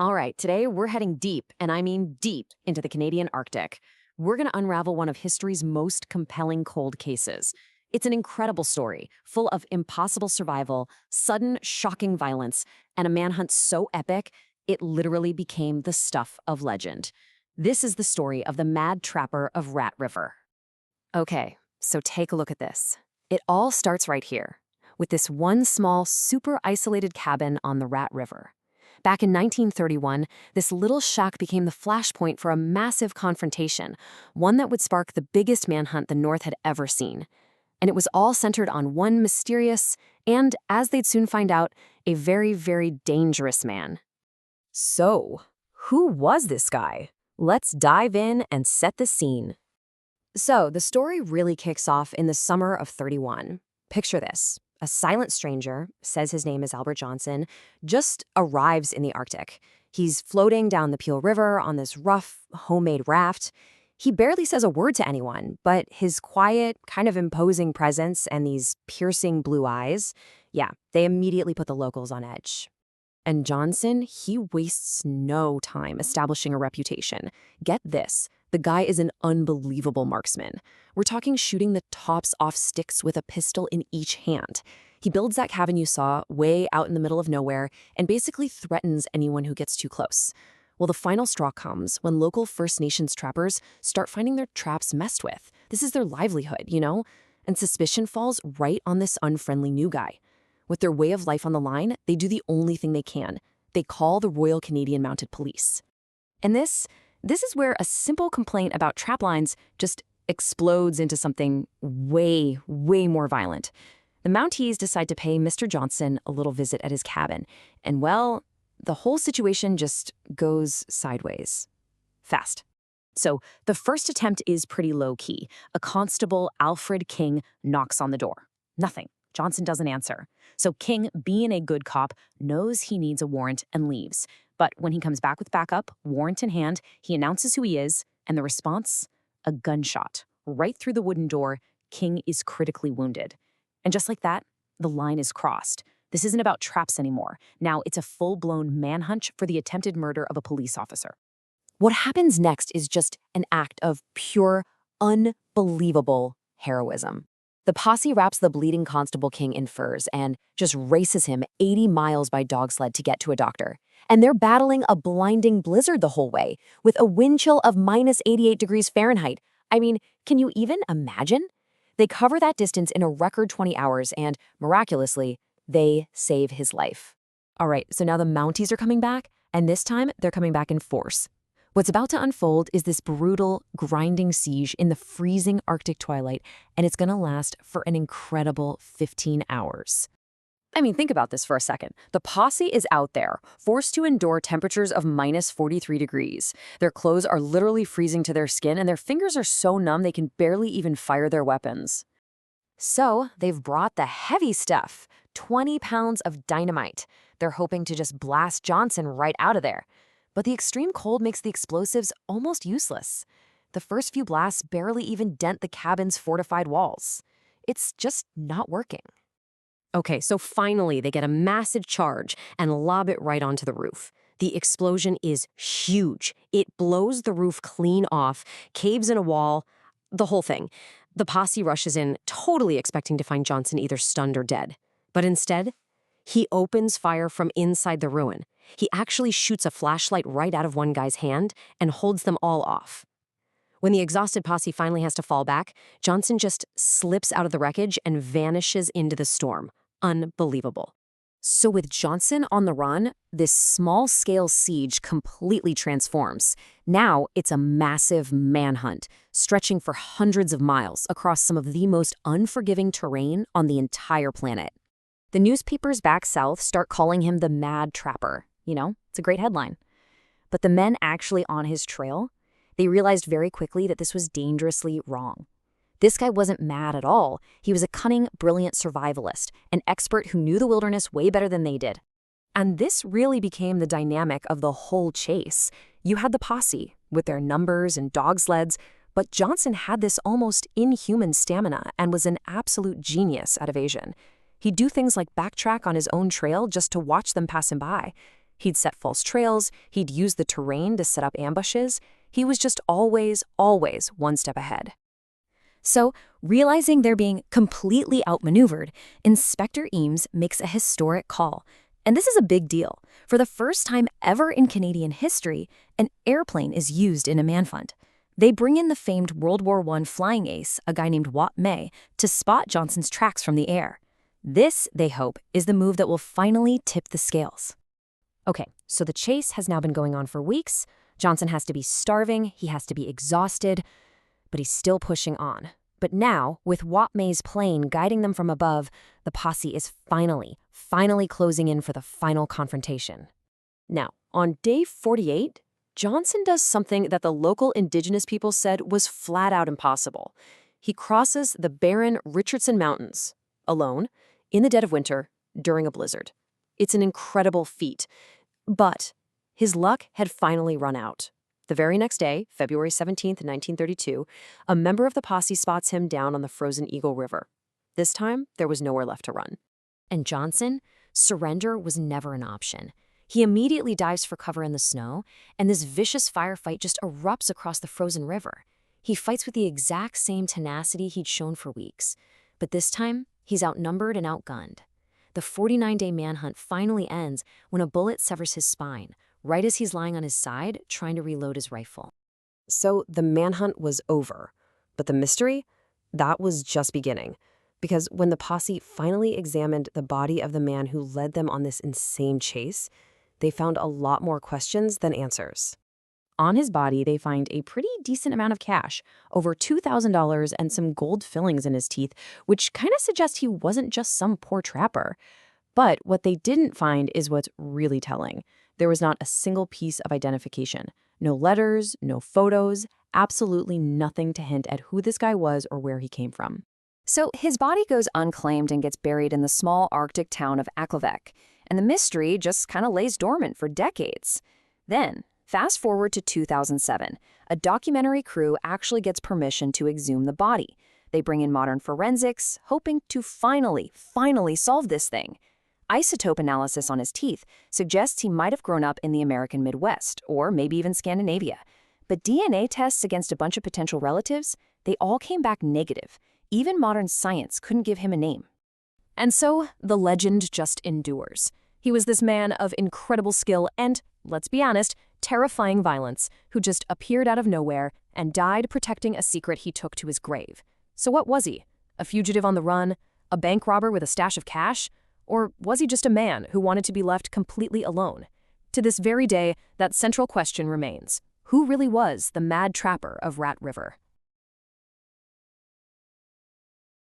All right, today we're heading deep, and I mean deep, into the Canadian Arctic. We're going to unravel one of history's most compelling cold cases. It's an incredible story, full of impossible survival, sudden, shocking violence, and a manhunt so epic, it literally became the stuff of legend. This is the story of the Mad Trapper of Rat River. Okay, so take a look at this. It all starts right here, with this one small, super isolated cabin on the Rat River. Back in 1931, this little shack became the flashpoint for a massive confrontation, one that would spark the biggest manhunt the North had ever seen. And it was all centered on one mysterious and, as they'd soon find out, a very, very dangerous man. So, who was this guy? Let's dive in and set the scene. So, the story really kicks off in the summer of 31. Picture this. A silent stranger, says his name is Albert Johnson, just arrives in the Arctic. He's floating down the Peel River on this rough, homemade raft. He barely says a word to anyone, but his quiet, kind of imposing presence and these piercing blue eyes, yeah, they immediately put the locals on edge. And Johnson, he wastes no time establishing a reputation. Get this, the guy is an unbelievable marksman. We're talking shooting the tops off sticks with a pistol in each hand. He builds that cabin you saw way out in the middle of nowhere and basically threatens anyone who gets too close. Well, the final straw comes when local First Nations trappers start finding their traps messed with. This is their livelihood, you know? And suspicion falls right on this unfriendly new guy. With their way of life on the line, they do the only thing they can. They call the Royal Canadian Mounted Police. And this is where a simple complaint about trap lines just explodes into something way, way more violent. The Mounties decide to pay Mr. Johnson a little visit at his cabin. And well, the whole situation just goes sideways. Fast. So the first attempt is pretty low-key. A constable, Alfred King, knocks on the door. Nothing. Johnson doesn't answer. So King, being a good cop, knows he needs a warrant and leaves. But when he comes back with backup, warrant in hand, he announces who he is, and the response? A gunshot. Right through the wooden door, King is critically wounded. And just like that, the line is crossed. This isn't about traps anymore. Now it's a full-blown manhunt for the attempted murder of a police officer. What happens next is just an act of pure, unbelievable heroism. The posse wraps the bleeding Constable King in furs and just races him 80 miles by dog sled to get to a doctor. And they're battling a blinding blizzard the whole way, with a wind chill of minus 88 degrees Fahrenheit. I mean, can you even imagine? They cover that distance in a record 20 hours and, miraculously, they save his life. All right, so now the Mounties are coming back, and this time they're coming back in force. What's about to unfold is this brutal, grinding siege in the freezing Arctic twilight, and it's going to last for an incredible 15 hours. I mean, think about this for a second. The posse is out there, forced to endure temperatures of minus 43 degrees. Their clothes are literally freezing to their skin, and their fingers are so numb they can barely even fire their weapons. So they've brought the heavy stuff, 20 pounds of dynamite. They're hoping to just blast Johnson right out of there. But the extreme cold makes the explosives almost useless. The first few blasts barely even dent the cabin's fortified walls. It's just not working. Okay, so finally they get a massive charge and lob it right onto the roof. The explosion is huge. It blows the roof clean off, caves in a wall, the whole thing. The posse rushes in, totally expecting to find Johnson either stunned or dead. But instead, he opens fire from inside the ruin. He actually shoots a flashlight right out of one guy's hand and holds them all off. When the exhausted posse finally has to fall back, Johnson just slips out of the wreckage and vanishes into the storm. Unbelievable. So with Johnson on the run, this small-scale siege completely transforms. Now it's a massive manhunt, stretching for hundreds of miles across some of the most unforgiving terrain on the entire planet. The newspapers back south start calling him the Mad Trapper. You know, it's a great headline. But the men actually on his trail, they realized very quickly that this was dangerously wrong. This guy wasn't mad at all. He was a cunning, brilliant survivalist, an expert who knew the wilderness way better than they did. And this really became the dynamic of the whole chase. You had the posse, with their numbers and dog sleds, but Johnson had this almost inhuman stamina and was an absolute genius at evasion. He'd do things like backtrack on his own trail just to watch them pass him by. He'd set false trails, he'd use the terrain to set up ambushes. He was just always, always one step ahead. So, realizing they're being completely outmaneuvered, Inspector Eames makes a historic call. And this is a big deal. For the first time ever in Canadian history, an airplane is used in a manhunt. They bring in the famed World War I flying ace, a guy named Wat May, to spot Johnson's tracks from the air. This, they hope, is the move that will finally tip the scales. Okay, so the chase has now been going on for weeks. Johnson has to be starving, he has to be exhausted, but he's still pushing on. But now, with Wat May's plane guiding them from above, the posse is finally closing in for the final confrontation. Now, on day 48, Johnson does something that the local indigenous people said was flat out impossible. He crosses the barren Richardson Mountains, alone, in the dead of winter, during a blizzard. It's an incredible feat. But his luck had finally run out. The very next day, February 17th, 1932, a member of the posse spots him down on the frozen Eagle River. This time, there was nowhere left to run. And Johnson, surrender was never an option. He immediately dives for cover in the snow, and this vicious firefight just erupts across the frozen river. He fights with the exact same tenacity he'd shown for weeks. But this time, he's outnumbered and outgunned. The 49-day manhunt finally ends when a bullet severs his spine, right as he's lying on his side, trying to reload his rifle. So the manhunt was over. But the mystery? That was just beginning. Because when the posse finally examined the body of the man who led them on this insane chase, they found a lot more questions than answers. On his body, they find a pretty decent amount of cash, over $2,000 and some gold fillings in his teeth, which kind of suggests he wasn't just some poor trapper. But what they didn't find is what's really telling. There was not a single piece of identification. No letters, no photos, absolutely nothing to hint at who this guy was or where he came from. So his body goes unclaimed and gets buried in the small Arctic town of Aklavek, and the mystery just kind of lays dormant for decades. Then, fast forward to 2007, a documentary crew actually gets permission to exhume the body. They bring in modern forensics, hoping to finally solve this thing. Isotope analysis on his teeth suggests he might have grown up in the American Midwest, or maybe even Scandinavia. But DNA tests against a bunch of potential relatives, they all came back negative. Even modern science couldn't give him a name. And so, the legend just endures. He was this man of incredible skill and, let's be honest, terrifying violence, who just appeared out of nowhere and died protecting a secret he took to his grave. So what was he? A fugitive on the run? A bank robber with a stash of cash? Or was he just a man who wanted to be left completely alone? To this very day, that central question remains. Who really was the mad trapper of Rat River?